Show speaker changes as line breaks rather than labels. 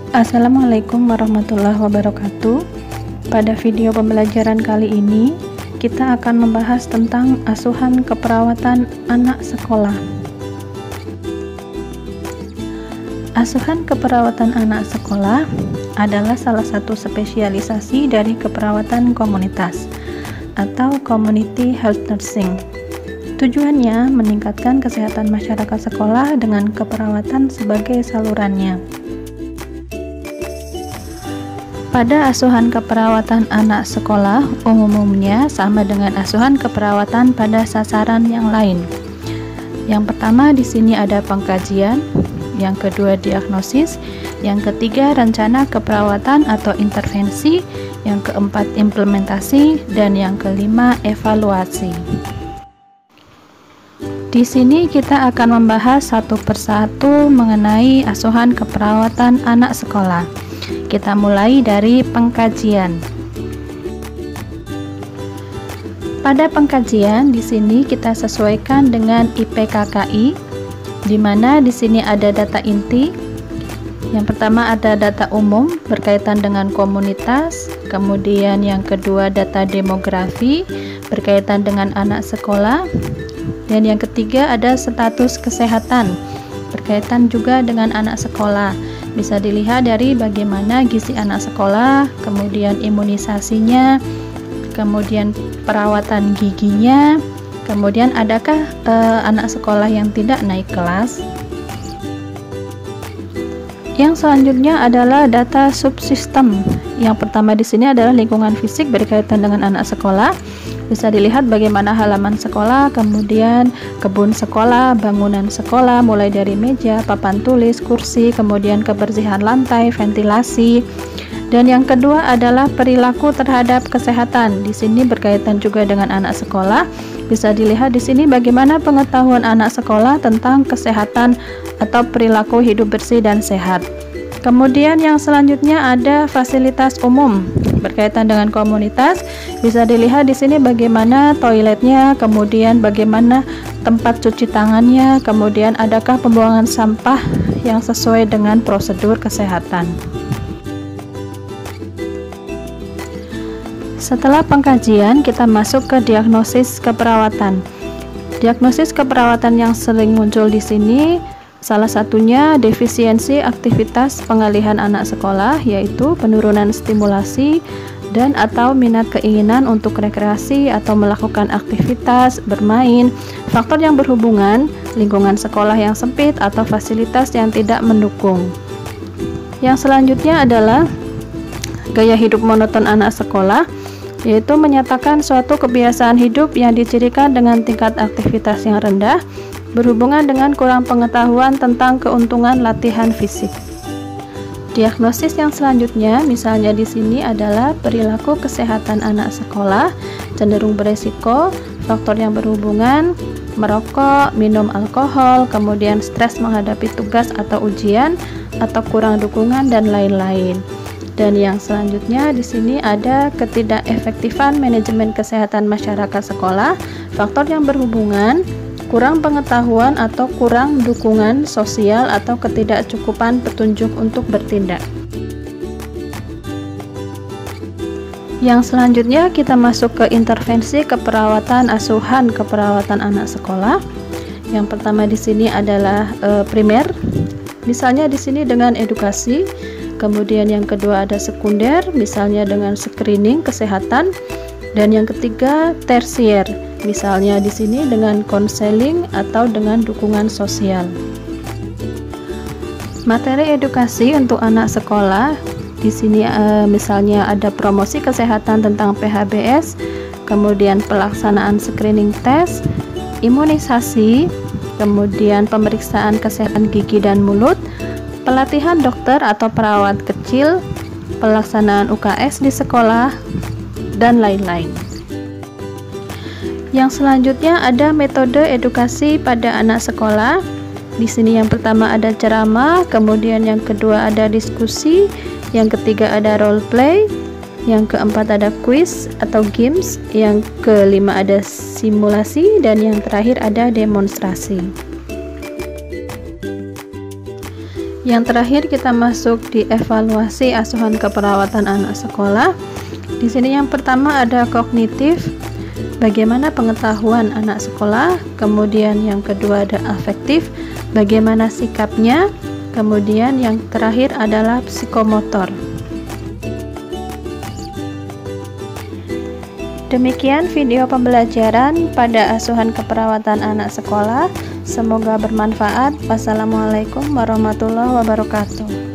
Assalamualaikum warahmatullahi wabarakatuh. Pada video pembelajaran kali ini, kita akan membahas tentang asuhan keperawatan anak sekolah. Asuhan keperawatan anak sekolah adalah salah satu spesialisasi dari keperawatan komunitas atau community health nursing. Tujuannya meningkatkan kesehatan masyarakat sekolah dengan keperawatan sebagai salurannya. Pada asuhan keperawatan anak sekolah umumnya sama dengan asuhan keperawatan pada sasaran yang lain. Yang pertama di sini ada pengkajian, yang kedua diagnosis, yang ketiga rencana keperawatan atau intervensi, yang keempat implementasi, dan yang kelima evaluasi. Di sini kita akan membahas satu persatu mengenai asuhan keperawatan anak sekolah. Kita mulai dari pengkajian. Pada pengkajian di sini kita sesuaikan dengan IPKKI, di mana di sini ada data inti. Yang pertama ada data umum berkaitan dengan komunitas, kemudian yang kedua data demografi berkaitan dengan anak sekolah, dan yang ketiga ada status kesehatan berkaitan juga dengan anak sekolah. Bisa dilihat dari bagaimana gizi anak sekolah, kemudian imunisasinya, kemudian perawatan giginya, kemudian adakah anak sekolah yang tidak naik kelas. Yang selanjutnya adalah data subsistem. Yang pertama di sini adalah lingkungan fisik berkaitan dengan anak sekolah. Bisa dilihat bagaimana halaman sekolah, kemudian kebun sekolah, bangunan sekolah, mulai dari meja, papan tulis, kursi, kemudian kebersihan lantai, ventilasi. Dan yang kedua adalah perilaku terhadap kesehatan. Di sini berkaitan juga dengan anak sekolah. Bisa dilihat di sini bagaimana pengetahuan anak sekolah tentang kesehatan atau perilaku hidup bersih dan sehat. Kemudian yang selanjutnya ada fasilitas umum berkaitan dengan komunitas. Bisa dilihat di sini bagaimana toiletnya, kemudian bagaimana tempat cuci tangannya, kemudian adakah pembuangan sampah yang sesuai dengan prosedur kesehatan. Setelah pengkajian, kita masuk ke diagnosis keperawatan. Diagnosis keperawatan yang sering muncul di sini salah satunya defisiensi aktivitas pengalihan anak sekolah, yaitu penurunan stimulasi dan atau minat keinginan untuk rekreasi atau melakukan aktivitas bermain, faktor yang berhubungan, lingkungan sekolah yang sempit atau fasilitas yang tidak mendukung. Yang selanjutnya adalah gaya hidup monoton anak sekolah, yaitu menyatakan suatu kebiasaan hidup yang dicirikan dengan tingkat aktivitas yang rendah, berhubungan dengan kurang pengetahuan tentang keuntungan latihan fisik. Diagnosis yang selanjutnya, misalnya di sini adalah perilaku kesehatan anak sekolah cenderung beresiko, faktor yang berhubungan, merokok, minum alkohol, kemudian stres menghadapi tugas atau ujian, atau kurang dukungan dan lain-lain. Dan yang selanjutnya di sini ada ketidakefektifan manajemen kesehatan masyarakat sekolah, faktor yang berhubungan, kurang pengetahuan atau kurang dukungan sosial atau ketidakcukupan petunjuk untuk bertindak. Yang selanjutnya kita masuk ke intervensi keperawatan asuhan keperawatan anak sekolah. Yang pertama di sini adalah primer. Misalnya di sini dengan edukasi. Kemudian yang kedua ada sekunder, misalnya dengan screening kesehatan. Dan yang ketiga tersier, misalnya di sini dengan konseling atau dengan dukungan sosial. Materi edukasi untuk anak sekolah di sini misalnya ada promosi kesehatan tentang PHBS, kemudian pelaksanaan screening tes, imunisasi, kemudian pemeriksaan kesehatan gigi dan mulut, pelatihan dokter atau perawat kecil, pelaksanaan UKS di sekolah, dan lain-lain. Yang selanjutnya ada metode edukasi pada anak sekolah. Di sini yang pertama ada ceramah, kemudian yang kedua ada diskusi, yang ketiga ada role play, yang keempat ada quiz atau games, yang kelima ada simulasi, dan yang terakhir ada demonstrasi. Yang terakhir kita masuk di evaluasi asuhan keperawatan anak sekolah. Di sini yang pertama ada kognitif, bagaimana pengetahuan anak sekolah. Kemudian yang kedua ada afektif, bagaimana sikapnya. Kemudian yang terakhir adalah psikomotor. Demikian video pembelajaran pada asuhan keperawatan anak sekolah. Semoga bermanfaat. Wassalamualaikum warahmatullahi wabarakatuh.